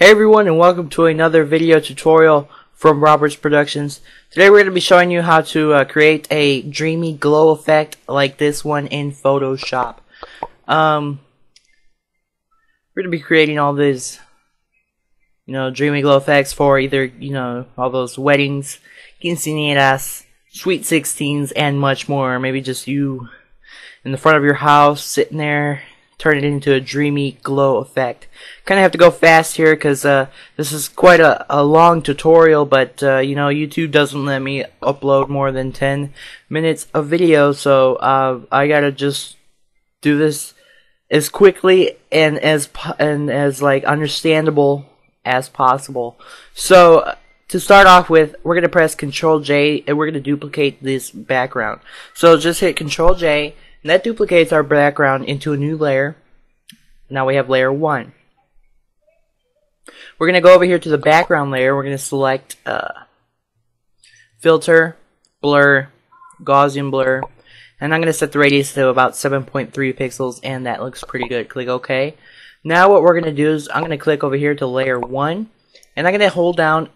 Hey everyone, and welcome to another video tutorial from Roberts Productions. Today we're going to be showing you how to create a dreamy glow effect like this one in Photoshop. We're going to be creating all these, dreamy glow effects for either, all those weddings, quinceañeras, sweet 16s, and much more. Maybe just you in the front of your house sitting there. Turn it into a dreamy glow effect. Kind of have to go fast here because this is quite a long tutorial, but YouTube doesn't let me upload more than 10 minutes of video, so I gotta just do this as quickly and as like understandable as possible. So to start off with, we're gonna press Control J and we're gonna duplicate this background. So just hit Control J. And that duplicates our background into a new layer. Now we have layer 1. We're going to go over here to the background layer. We're going to select Filter, Blur, Gaussian Blur. And I'm going to set the radius to about 7.3 pixels, and that looks pretty good. Click OK. Now what we're going to do is I'm going to click over here to layer 1. And I'm going to hold down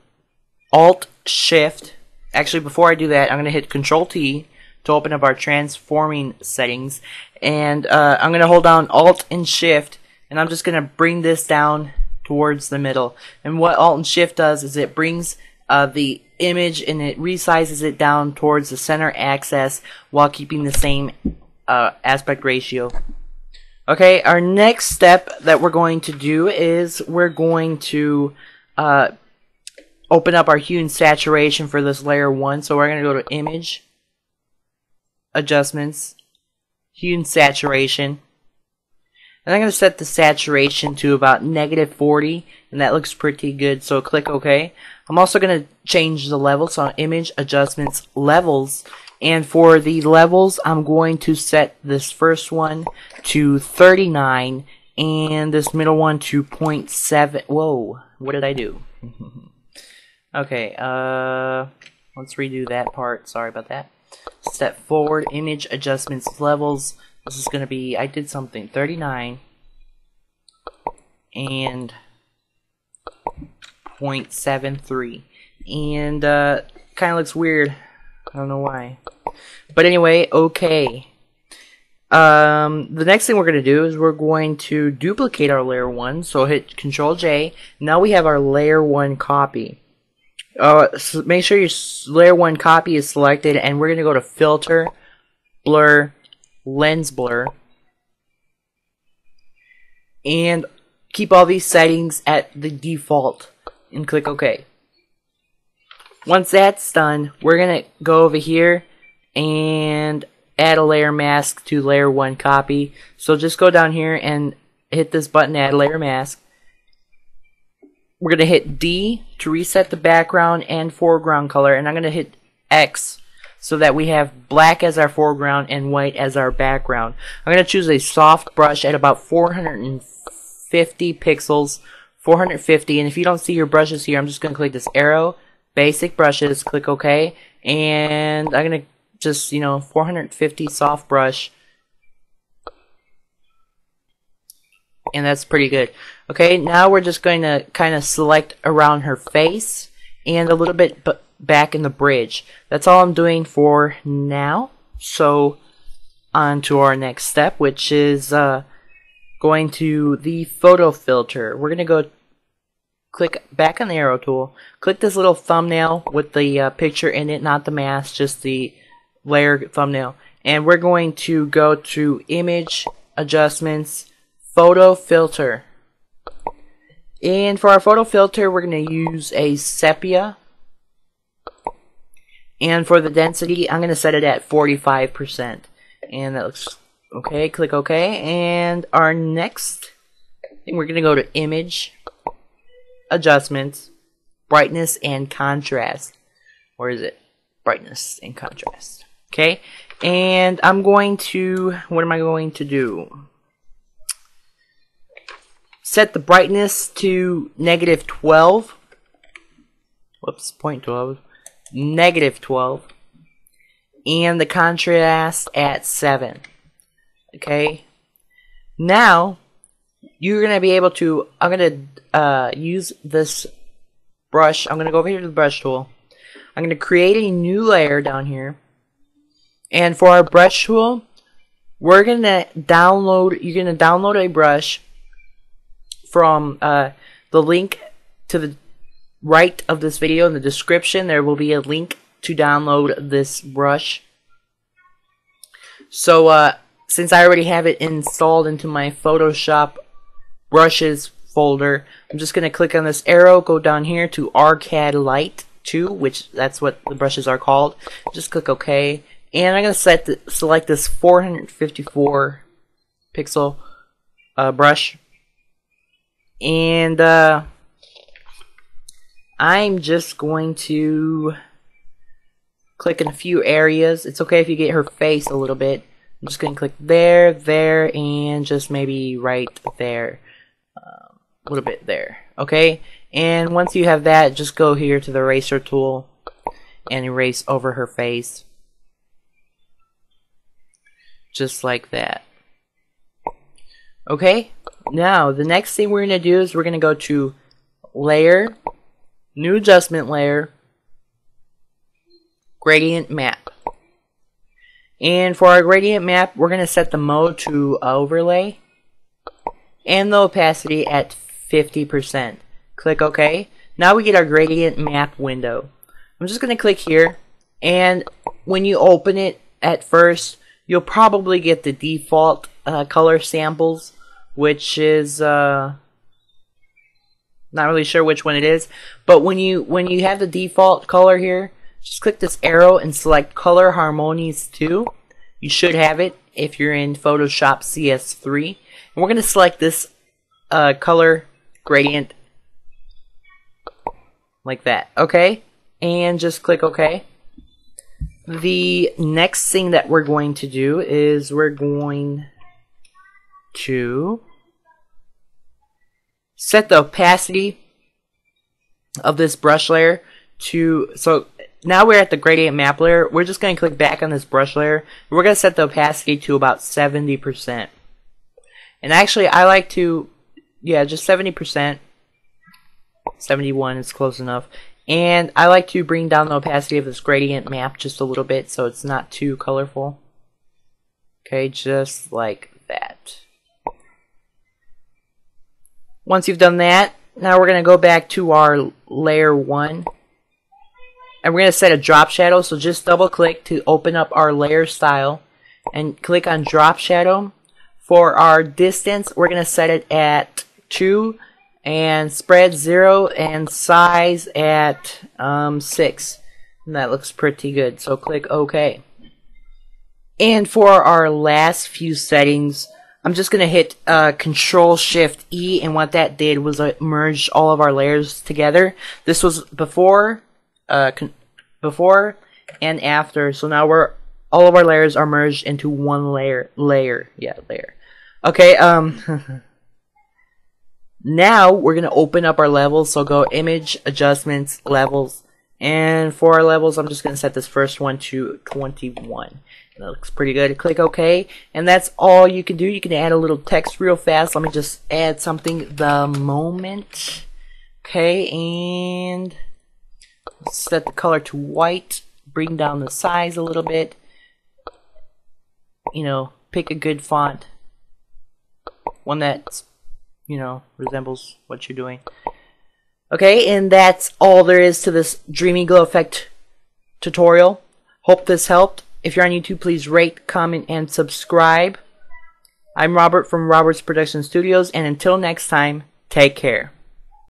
Alt-Shift. Actually, before I do that, I'm going to hit Control-T to open up our transforming settings, and I'm going to hold down Alt and Shift, and I'm just going to bring this down towards the middle. And what Alt and Shift does is it brings the image and it resizes it down towards the center axis while keeping the same aspect ratio. Okay, our next step that we're going to do is we're going to open up our hue and saturation for this layer 1. So we're going to go to Image, Adjustments, Hue and Saturation, and I'm going to set the saturation to about -40, and that looks pretty good, so click OK. I'm also going to change the level, so Image, Adjustments, Levels, and for the levels I'm going to set this first one to 39 and this middle one to 0.7. Whoa, what did I do? Okay, let's redo that part, sorry about that. Step forward, Image, Adjustments, Levels. This is going to be, I did something, 39 and 0.73. And kind of looks weird. I don't know why. But anyway, okay. The next thing we're going to do is we're going to duplicate our layer 1. So hit Control J. Now we have our layer 1 copy. So make sure your layer 1 copy is selected, and we're going to go to Filter, Blur, Lens Blur, and keep all these settings at the default and click OK. Once that's done, we're going to go over here and add a layer mask to layer 1 copy. So just go down here and hit this button, Add Layer Mask. We're going to hit D to reset the background and foreground color, and I'm going to hit X so that we have black as our foreground and white as our background. I'm going to choose a soft brush at about 450 pixels, 450, and if you don't see your brushes here, I'm just going to click this arrow, Basic Brushes, click OK, and I'm going to just, 450 soft brush. And that's pretty good. Okay, now we're just going to kind of select around her face and a little bit back in the bridge. That's all I'm doing for now. So on to our next step, which is going to the photo filter. We're going to go click back on the arrow tool. Click this little thumbnail with the picture in it, not the mask, just the layer thumbnail. And we're going to go to Image, Adjustments, Photo Filter. And for our photo filter, we're going to use a sepia. And for the density, I'm going to set it at 45%. And that looks okay. Click OK. And our next thing, we're going to go to Image, Adjustments, Brightness and Contrast. Where is it? Brightness and Contrast. Okay. And I'm going to, what am I going to do? Set the brightness to -12. Whoops, 0.12. -12. And the contrast at 7. Okay. Now, you're gonna be able to. I'm gonna use this brush. I'm gonna go over here to the brush tool. I'm gonna create a new layer down here, and for our brush tool, we're gonna download. You're gonna download a brush from the link to the right of this video in the description. There will be a link to download this brush. So since I already have it installed into my Photoshop brushes folder, I'm just going to click on this arrow, go down here to Arcad Light 2, which that's what the brushes are called. Just click OK, and I'm going to select this 454 pixel brush, and I'm just going to click in a few areas. It's okay if you get her face a little bit. I'm just going to click there, there, and just maybe right there. A little bit there. Okay? And once you have that, just go here to the eraser tool and erase over her face. Just like that. Okay? Now, the next thing we're going to do is we're going to go to Layer, New Adjustment Layer, Gradient Map. And for our gradient map, we're going to set the mode to overlay and the opacity at 50%. Click OK. Now we get our gradient map window. I'm just going to click here, and when you open it at first, you'll probably get the default color samples, which is not really sure which one it is, but when you have the default color here, just click this arrow and select Color Harmonies 2. You should have it if you're in Photoshop CS3. And we're going to select this color gradient like that. Okay? And just click OK. The next thing that we're going to do is we're going to set the opacity of this brush layer to, so now we're at the gradient map layer. We're just going to click back on this brush layer. We're going to set the opacity to about 70%. And actually, I like to, yeah, just 70%. 71 is close enough. And I like to bring down the opacity of this gradient map just a little bit so it's not too colorful. Okay, just like that. Once you've done that, now we're going to go back to our layer 1. And we're going to set a drop shadow, so just double click to open up our layer style and click on drop shadow. For our distance, we're going to set it at 2 and spread 0 and size at 6. And that looks pretty good, so click OK. And for our last few settings, I'm just going to hit Control-Shift-E, and what that did was it merged all of our layers together. This was before and after, so now all of our layers are merged into one layer. Okay, now we're gonna open up our levels, so go Image, Adjustments, Levels, and for our levels, I'm just gonna set this first one to 21. That looks pretty good. Click OK, and that's all you can do. You can add a little text real fast. Let me just add something the moment. Okay, and set the color to white, bring down the size a little bit, you know, pick a good font, one that, you know, resembles what you're doing. Okay, and that's all there is to this Dreamy Glow Effect tutorial. Hope this helped. If you're on YouTube, please rate, comment, and subscribe. I'm Robert from Robert's Production Studios, and until next time, take care.